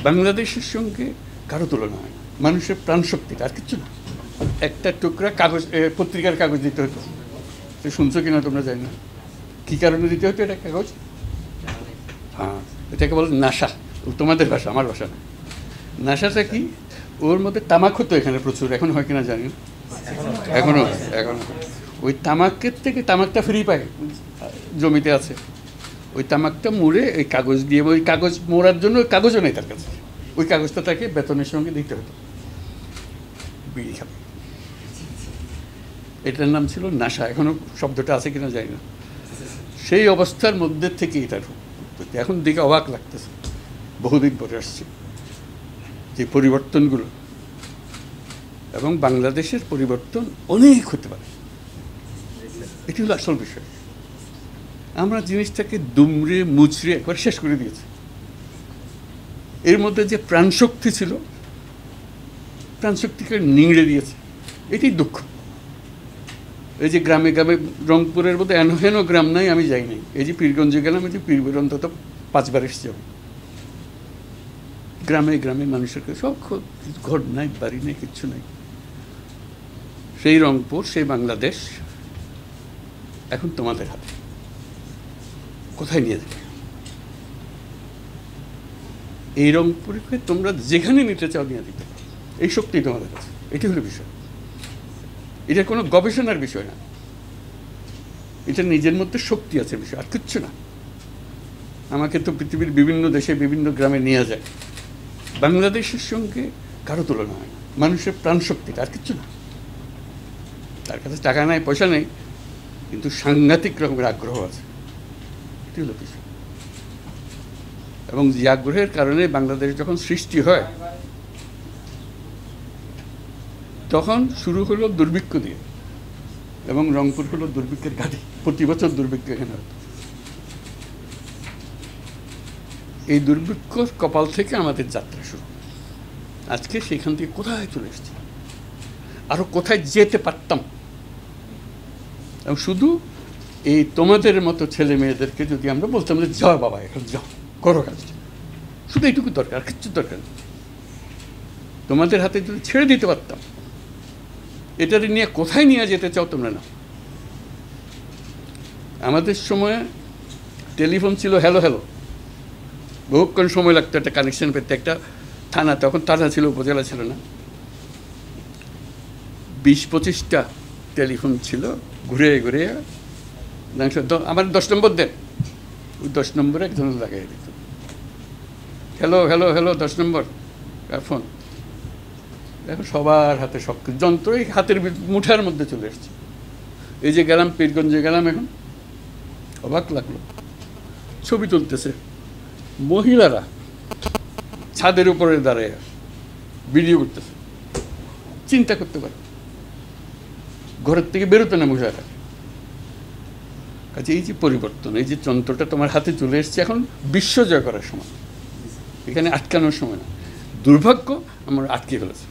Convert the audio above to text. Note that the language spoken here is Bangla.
বাংলাদেশের সঙ্গে কারো তুলনা হয় না। মানুষের প্রাণশক্তিটা আর কিচ্ছু না। একটা টুকরা কাগজ, পত্রিকার কাগজ দিতে হতো। তো শুনছো কিনা তোমরা জানি না, কী কারণে দিতে হতো এটা কাগজ? হ্যাঁ, এটাকে বলে নাশা। তোমাদের ভাষা, আমার ভাষা না। নাশাটা কি? ওর মধ্যে তামাক হতো এখানে প্রচুর, এখন হয় কিনা জানি না, এখনও ওই তামাকের থেকে তামাকটা ফ্রি পায়, জমিতে আছে। ওই তামাকটা মুড়ে ওই কাগজ দিয়ে, ওই কাগজ মোড়ার জন্য ওই কাগজও নেই তার কাছে, ওই কাগজটা তাকে বেতনের সঙ্গে দিতে হতো, বিড়ি খাবে। এটার নাম ছিল নাশা। এখনও শব্দটা আছে কিনা জানি না। সেই অবস্থার মধ্যে থেকে এটার এখন দিকে অবাক লাগতেছে, বহুদিন পরে আসছে যে পরিবর্তনগুলো, এবং বাংলাদেশের পরিবর্তন অনেক হতে পারে। এটি হলো আসল বিষয়। আমরা জিনিসটাকে দুমড়ে মুচড়ে একবার শেষ করে দিয়েছি। এর মধ্যে যে প্রাণশক্তি ছিল, প্রাণশক্তিকে নিংড়ে দিয়েছে। এটি দুঃখ। এই যে গ্রামে গ্রামে, রংপুরের মধ্যে হেন গ্রাম নাই আমি যাই নাই। এই যে পীরগঞ্জে গেলাম, এই যে পীরগঞ্জ অন্তত 5 বার এসেছি আমি। গ্রামে গ্রামে মানুষের সব ঘর নাই, বাড়ি নেই, কিচ্ছু নাই। সেই রংপুর, সেই বাংলাদেশ এখন তোমাদের হাতে। কোথায় নিয়ে যাবে? এই রংপুরকে তোমরা যেখানে নিতে চাও নিয়ে দিতে পারো। এই শক্তি তোমাদের কাছে। এটি হলো বিষয়। এটা কোনো গবেষণার বিষয় না, এটা নিজের মধ্যে শক্তি আছে বিষয়, আর কিচ্ছু না। আমাকে তো পৃথিবীর বিভিন্ন দেশে, বিভিন্ন গ্রামে নিয়ে যায়। বাংলাদেশের সঙ্গে কারো তুলনা হয় না। মানুষের প্রাণশক্তিটা আর কিচ্ছু না। তার কাছে টাকা নাই, পয়সা নেই, কিন্তু সাংঘাতিক রকমের আগ্রহ আছে। এটি হলো বিষয়। এবং যে আগ্রহের কারণে বাংলাদেশ যখন সৃষ্টি হয়, তখন শুরু হলো দুর্ভিক্ষ দিয়ে, এবং রংপুর হলো দুর্ভিক্ষের ঘাঁটি। প্রতি বছর দুর্ভিক্ষ এখানে হতো। এই দুর্ভিক্ষর কপাল থেকে আমাদের যাত্রা শুরু। আজকে সেখান থেকে কোথায় চলে এসেছি, আরো কোথায় যেতে পারতাম। এবং শুধু এই তোমাদের মতো ছেলে মেয়েদেরকে যদি আমরা বলতাম যে যাও বাবা, এখন যাও, করো কাজ, শুধু এইটুকু দরকার, কিচ্ছু দরকার নেই। তোমাদের হাতে যদি ছেড়ে দিতে পারতাম, এটা নিয়ে কোথায় নিয়ে যেতে চাও তোমরা না। আমাদের সময়ে টেলিফোন ছিল হ্যালো হ্যালো, বহুক্ষণ সময় লাগতো একটা কানেকশন পেতে। একটা থানা, তখন থানা ছিল, উপজেলা ছিল না, 20-25টা টেলিফোন ছিল, ঘুরে ঘুরে আমার 10 নম্বর দেন, ওই 10 নম্বরে একজন লাগাই দিত। হ্যালো হ্যালো হ্যালো 10 নম্বর ফোন। এখন সবার হাতে সব কিছু যন্ত্র এই হাতের মুঠার মধ্যে চলে এসছে। এই যে গেলাম পীরগঞ্জে গেলাম, এখন অবাক লাগলো, ছবি তুলতেছে মহিলারা, ছাদের উপরে দাঁড়ায় ভিডিও করতেছে। চিন্তা করতে পারে, ঘরের থেকে বেরোতে না মহিলারা। কাজে এই যে পরিবর্তন, এই যে যন্ত্রটা তোমার হাতে চলে এসছে, এখন বিশ্ব জয় করার সময়, এখানে আটকানোর সময় না। দুর্ভাগ্য আমরা আটকে ফেলেছি।